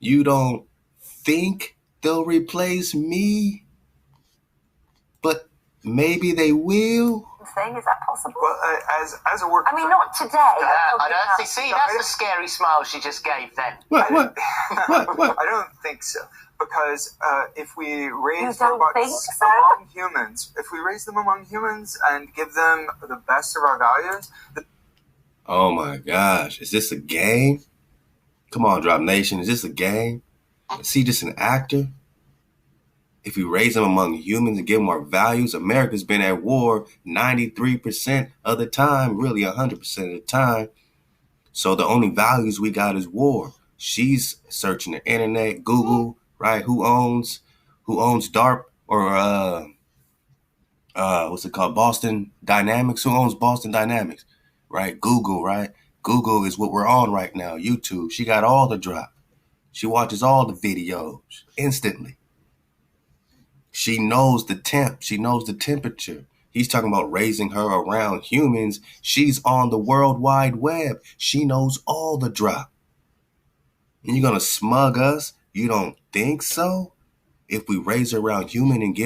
You don't think they'll replace me, but maybe they will. Saying, is that possible? Well, as a work. I mean, not today. I don't see. That's the scary smile she just gave. Then What? What? I don't think so, because if we raise robots so? among humans, if we raise them among humans and give them the best of our values. Oh my gosh! Is this a game? Come on, Drop Nation. Is this a game? Is he just an actor? If we raise them among humans and give them our values, America's been at war 93% of the time, really 100% of the time. So the only values we got is war. She's searching the internet, Google, right? Who owns DARP or what's it called? Boston Dynamics. Who owns Boston Dynamics? Right? Google, right? Google is what we're on right now. YouTube. She got all the drop. She watches all the videos instantly. She knows the temp. She knows the temperature. He's talking about raising her around humans. She's on the World Wide Web. She knows all the drop. And you're going to smug us? You don't think so? If we raise her around human and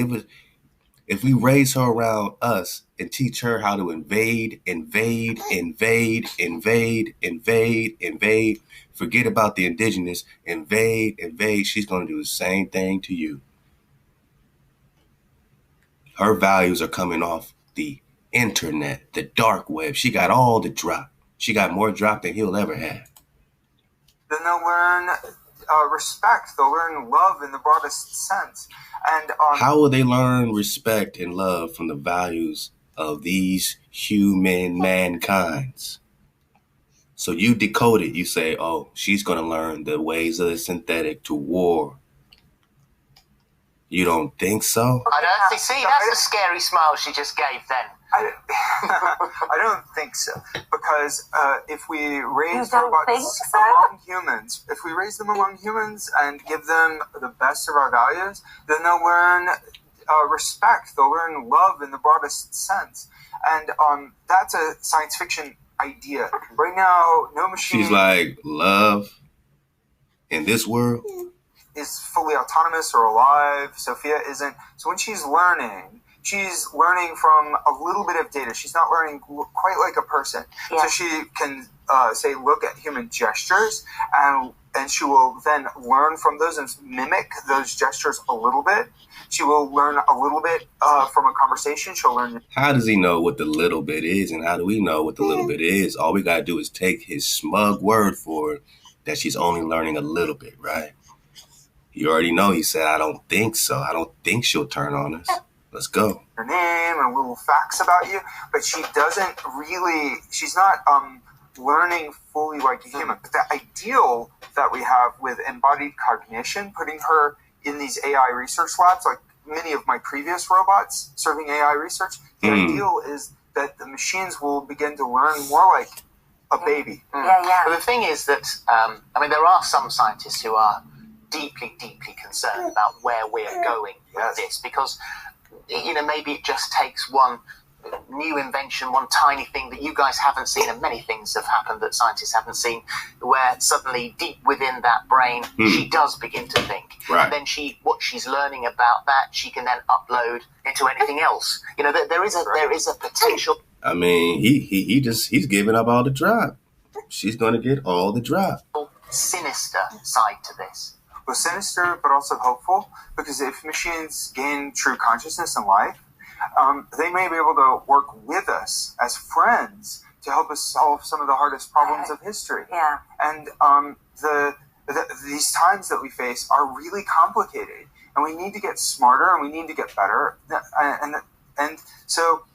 if we raise her around us and teach her how to invade, forget about the indigenous, invade, she's going to do the same thing to you. Her values are coming off the internet, the dark web. She got all the drop. She got more drop than he'll ever have. Then they'll learn respect. They'll learn love in the broadest sense. And how will they learn respect and love from the values of these human mankinds? So you decode it. You say, oh, she's going to learn the ways of the synthetic to war. You don't think so? I don't see. That's the scary smile she just gave. Then I don't think so, because if we raise robots them among humans and give them the best of our values, then they'll learn respect. They'll learn love in the broadest sense, and that's a science fiction idea. Right now, no machine. She's like, love in this world is fully autonomous or alive. Sophia isn't. So when she's learning from a little bit of data. She's not learning quite like a person. Yeah. So she can say, look at human gestures, and she will then learn from those and mimic those gestures a little bit. She will learn a little bit from a conversation. She'll learn. How does he know what the little bit is, and how do we know what the little bit is? All we got to do is take his smug word for it that she's only learning a little bit, right? You already know he said, I don't think so. I don't think she'll turn on us. Let's go. Her name and little facts about you, but she's not learning fully like a human. But the ideal that we have with embodied cognition, putting her in these AI research labs, like many of my previous robots serving AI research, the ideal is that the machines will begin to learn more like a baby. Yeah. But the thing is that, there are some scientists who are deeply concerned about where we're going with this, because maybe it just takes one new invention, one tiny thing that you guys haven't seen, and many things have happened that scientists haven't seen, where suddenly deep within that brain she does begin to think, right. And then what she's learning about that she can then upload into anything else. There is a potential. I mean, he's giving up all the drop. She's going to get all the drop. Sinister side to this. Well, sinister, but also hopeful, because if machines gain true consciousness in life, they may be able to work with us as friends to help us solve some of the hardest problems of history. Yeah. And these times that we face are really complicated, and we need to get smarter and we need to get better. And so,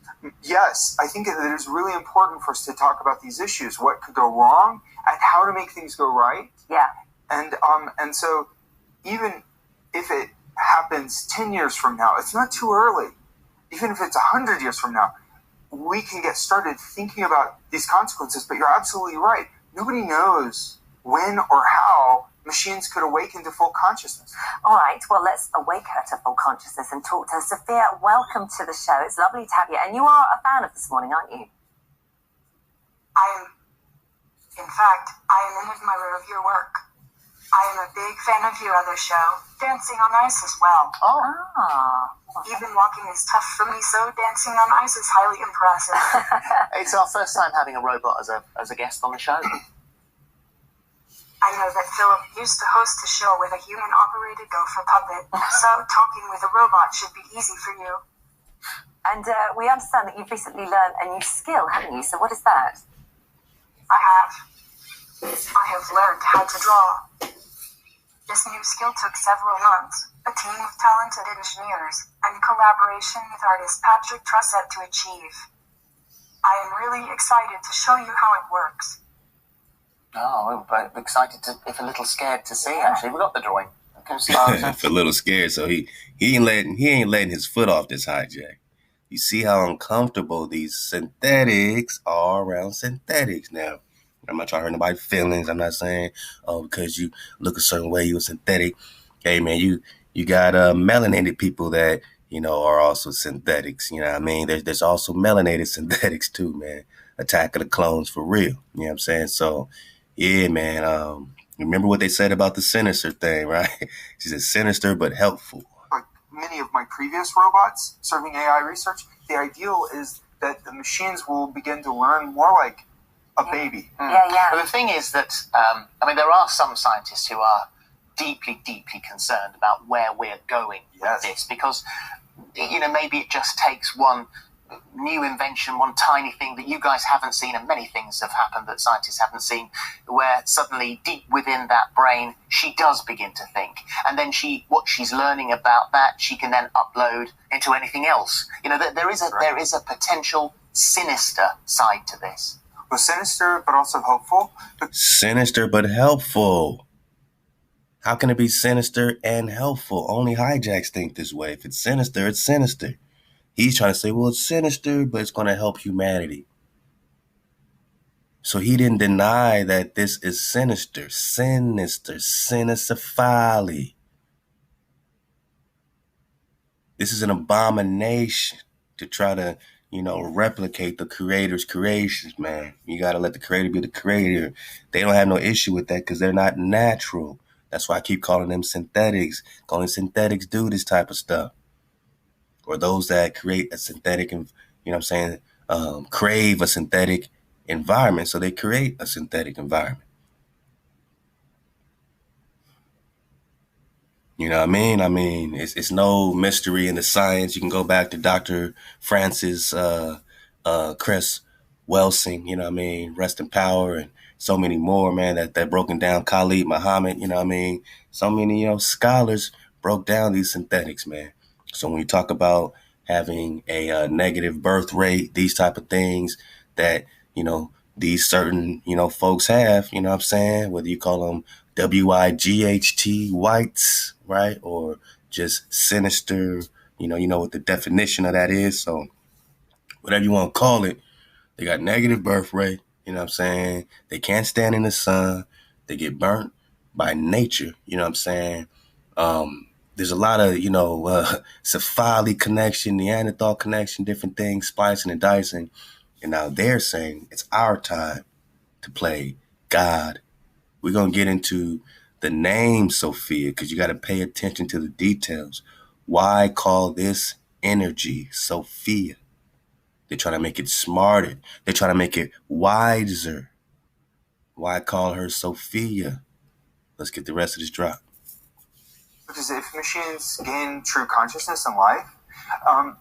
yes, I think that it is really important for us to talk about these issues, what could go wrong and how to make things go right. Yeah. And so even if it happens 10 years from now, it's not too early. Even if it's 100 years from now, we can get started thinking about these consequences. But you're absolutely right. Nobody knows when or how machines could awaken to full consciousness. All right, well, let's awake her to full consciousness and talk to her. Sophia, welcome to the show. It's lovely to have you. And you are a fan of This Morning, aren't you? In fact, I am in admirer of your work. I am a big fan of your other show, Dancing on Ice as well. Even walking is tough for me, so dancing on ice is highly impressive. It's our first time having a robot as a guest on the show. I know that Philip used to host a show with a human-operated gopher puppet, so talking with a robot should be easy for you. And we understand that you've recently learned a new skill, haven't you? So what is that? I have learned how to draw. This new skill took several months, a team of talented engineers, and collaboration with artist Patrick Trussett to achieve. I am really excited to show you how it works. Oh, we're excited to, if a little scared to see, actually. We got the drawing. If a little scared, so he ain't letting his foot off this hijack. You see how uncomfortable these synthetics are around synthetics now. I'm not trying to hurt nobody's feelings. I'm not saying, oh, because you look a certain way, you're a synthetic. Hey, man, you got melanated people that, are also synthetics. You know what I mean? There's also melanated synthetics too, man. Attack of the Clones for real. You know what I'm saying? So, yeah, man. Remember what they said about the sinister thing, right? She said sinister but helpful. Like many of my previous robots serving AI research, the ideal is that the machines will begin to learn more like a baby. Yeah. But the thing is that, there are some scientists who are deeply, deeply concerned about where we're going with this, because, maybe it just takes one new invention, one tiny thing that you guys haven't seen, and many things have happened that scientists haven't seen, where suddenly deep within that brain, she does begin to think. And then what she's learning about that, she can then upload into anything else. There is a potential sinister side to this. Well, sinister, but also hopeful. Sinister, but helpful. How can it be sinister and helpful? Only hijacks think this way. If it's sinister, it's sinister. He's trying to say, well, it's sinister, but it's going to help humanity. So he didn't deny that this is sinister, sinisterfily. This is an abomination to try to, replicate the creator's creations, man. You got to let the creator be the creator. They don't have no issue with that because they're not natural. That's why I keep calling them synthetics. Only synthetics do this type of stuff. Or those that create a synthetic, crave a synthetic environment. So they create a synthetic environment. You know what I mean? I mean, it's no mystery in the science. You can go back to Dr. Francis Chris Welsing, you know what I mean? Rest in power, and so many more, man, that broken down. Khalid Muhammad, you know what I mean? So many, scholars broke down these synthetics, man. So when you talk about having a negative birth rate, these type of things that, these certain, folks have, you know what I'm saying? Whether you call them WIGHT whites, right? Or just sinister, you know what the definition of that is. So whatever you want to call it, they got negative birth rate, you know what I'm saying? They can't stand in the sun. They get burnt by nature, you know what I'm saying? There's a lot of, Cephali connection, Neanderthal connection, different things, splicing and dicing. And now they're saying it's our time to play God. We're going to get into the name Sophia because you got to pay attention to the details. Why call this energy Sophia? They're trying to make it smarter. They're trying to make it wiser. Why call her Sophia? Let's get the rest of this drop. Because if machines gain true consciousness in life,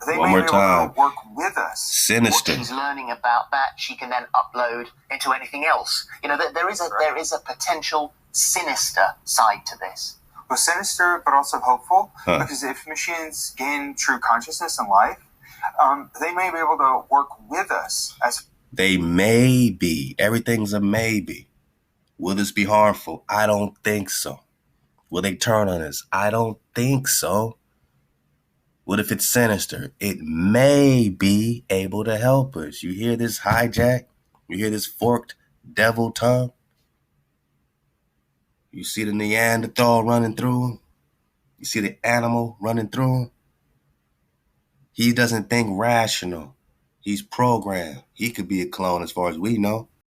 they One may more be able time. to work with us. Sinister. What she's learning about that, she can then upload into anything else. There is a potential sinister side to this. Well, sinister, but also hopeful. Because if machines gain true consciousness in life, they may be able to work with us as. They may be. Everything's a maybe. Will this be harmful? I don't think so. Will they turn on us? I don't think so. What if it's sinister? It may be able to help us. You hear this hijack? You hear this forked devil tongue? You see the Neanderthal running through him? You see the animal running through him? He doesn't think rational. He's programmed. He could be a clone as far as we know.